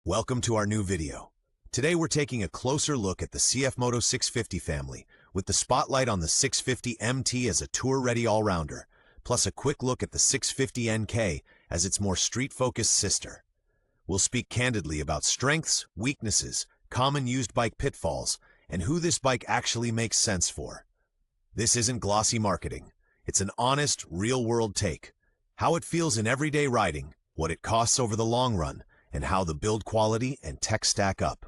Welcome to our new video. Today we're taking a closer look at the CFMOTO 650 family, with the spotlight on the 650 MT as a tour-ready all-rounder, plus a quick look at the 650 NK as its more street-focused sister. We'll speak candidly about strengths, weaknesses, common used bike pitfalls, and who this bike actually makes sense for. This isn't glossy marketing. It's an honest, real-world take. How it feels in everyday riding, what it costs over the long run, and how the build quality and tech stack up.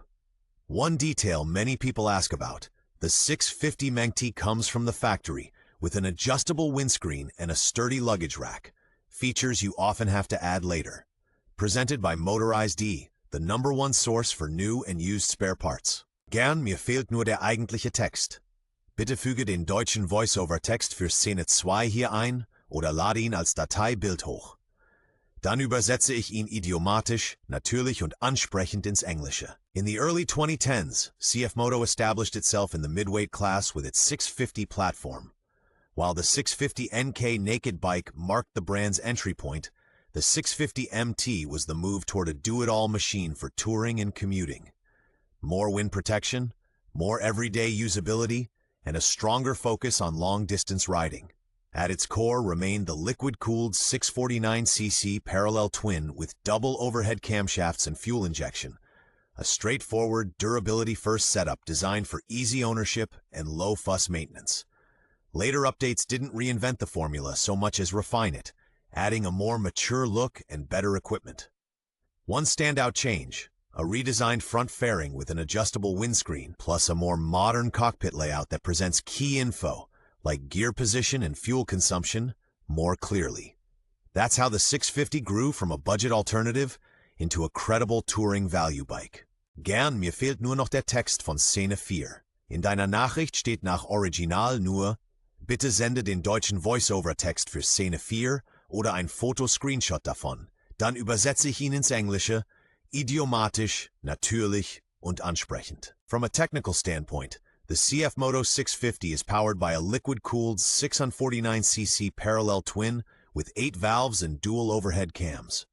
One detail many people ask about: the 650 MT comes from the factory with an adjustable windscreen and a sturdy luggage rack, features you often have to add later. Presented by Motorize, the #1 source for new and used spare parts. Gern, mir fehlt nur der eigentliche Text. Bitte füge den deutschen Voice-Over-Text für Szene 2 hier ein oder lade ihn als Dateibild hoch. Dann übersetze ich ihn idiomatisch, natürlich und ansprechend ins Englische. In the early 2010s, CFMOTO established itself in the midweight class with its 650 platform. While the 650 NK naked bike marked the brand's entry point, the 650 MT was the move toward a do-it-all machine for touring and commuting. More wind protection, more everyday usability, and a stronger focus on long-distance riding. At its core remained the liquid-cooled 649cc parallel twin with double overhead camshafts and fuel injection, a straightforward, durability-first setup designed for easy ownership and low-fuss maintenance. Later updates didn't reinvent the formula so much as refine it, adding a more mature look and better equipment. One standout change: a redesigned front fairing with an adjustable windscreen, plus a more modern cockpit layout that presents key info, like gear position and fuel consumption, more clearly. That's how the 650 grew from a budget alternative into a credible touring value bike. Gern, mir fehlt nur noch der Text von Szene 4. In deiner Nachricht steht nach Original nur: Bitte sende den deutschen Voice-Over-Text für Szene 4 oder ein Foto-Screenshot davon. Dann übersetze ich ihn ins Englische, idiomatisch, natürlich und ansprechend. From a technical standpoint, the CFMOTO 650 is powered by a liquid-cooled 649cc parallel twin with 8 valves and dual overhead cams.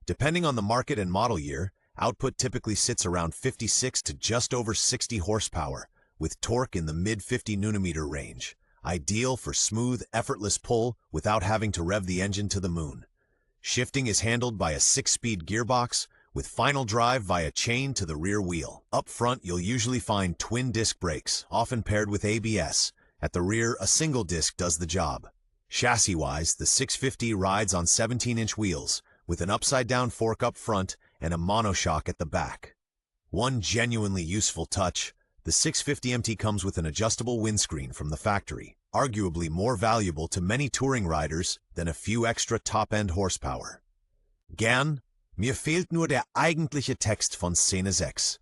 Depending on the market and model year, output typically sits around 56 to just over 60 horsepower, with torque in the mid-50 Nm range, ideal for smooth, effortless pull without having to rev the engine to the moon. Shifting is handled by a 6-speed gearbox, with final drive via chain to the rear wheel. Up front, you'll usually find twin-disc brakes, often paired with ABS. At the rear, a single disc does the job. Chassis-wise, the 650 rides on 17-inch wheels, with an upside-down fork up front and a monoshock at the back. One genuinely useful touch: the 650 MT comes with an adjustable windscreen from the factory, arguably more valuable to many touring riders than a few extra top-end horsepower. Gern, mir fehlt nur der eigentliche Text von Szene 6.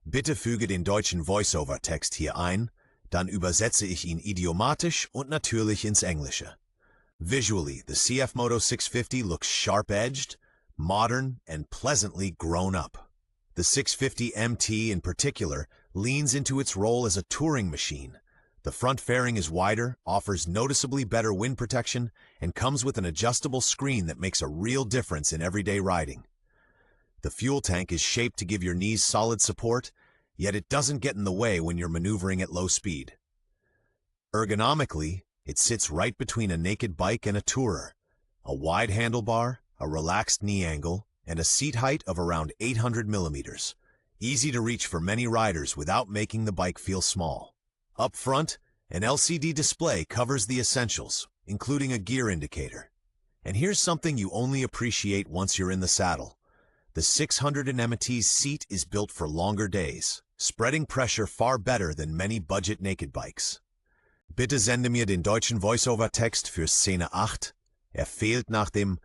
Bitte füge den deutschen Voice-Over-Text hier ein, dann übersetze ich ihn idiomatisch und natürlich ins Englische. Visually, the CFMOTO 650 looks sharp-edged, modern, and pleasantly grown up. The 650 MT in particular leans into its role as a touring machine. The front fairing is wider, offers noticeably better wind protection, and comes with an adjustable screen that makes a real difference in everyday riding. The fuel tank is shaped to give your knees solid support, yet it doesn't get in the way when you're maneuvering at low speed. Ergonomically, it sits right between a naked bike and a tourer. A wide handlebar, a relaxed knee angle, and a seat height of around 800 millimeters. Easy to reach for many riders without making the bike feel small. Up front, an LCD display covers the essentials, including a gear indicator. And here's something you only appreciate once you're in the saddle. The 600 MT's seat is built for longer days, spreading pressure far better than many budget naked bikes. Bitte sende mir den deutschen Voice-Over-Text für Szene 8. Fehlt nach dem,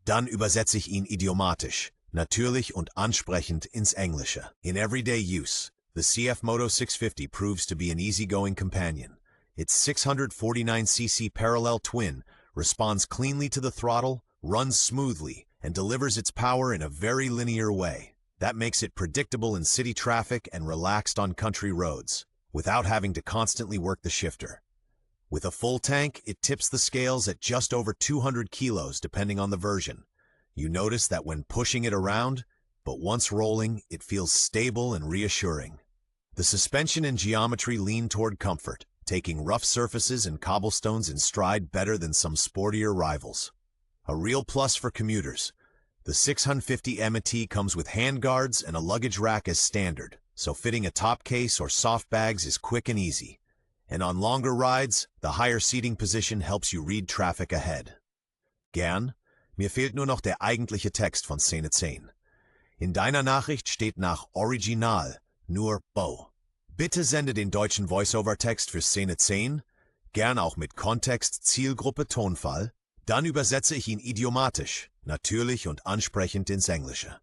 dann übersetze ich ihn idiomatisch, natürlich und ansprechend ins Englische. In everyday use, the CFMOTO 650 proves to be an easygoing companion. Its 649cc parallel twin responds cleanly to the throttle, runs smoothly, and delivers its power in a very linear way. That makes it predictable in city traffic and relaxed on country roads, without having to constantly work the shifter. With a full tank, it tips the scales at just over 200 kilos depending on the version. You notice that when pushing it around, but once rolling, it feels stable and reassuring. The suspension and geometry lean toward comfort, taking rough surfaces and cobblestones in stride better than some sportier rivals. A real plus for commuters. The 650 MT comes with handguards and a luggage rack as standard, so fitting a top case or soft bags is quick and easy. And on longer rides, the higher seating position helps you read traffic ahead. Gern? Mir fehlt nur noch der eigentliche Text von Szene 10. In deiner Nachricht steht nach Original nur Bo. Bitte sende den deutschen Voice-Over-Text für Szene 10, gern auch mit Kontext, Zielgruppe, Tonfall. Dann übersetze ich ihn idiomatisch, natürlich und ansprechend ins Englische.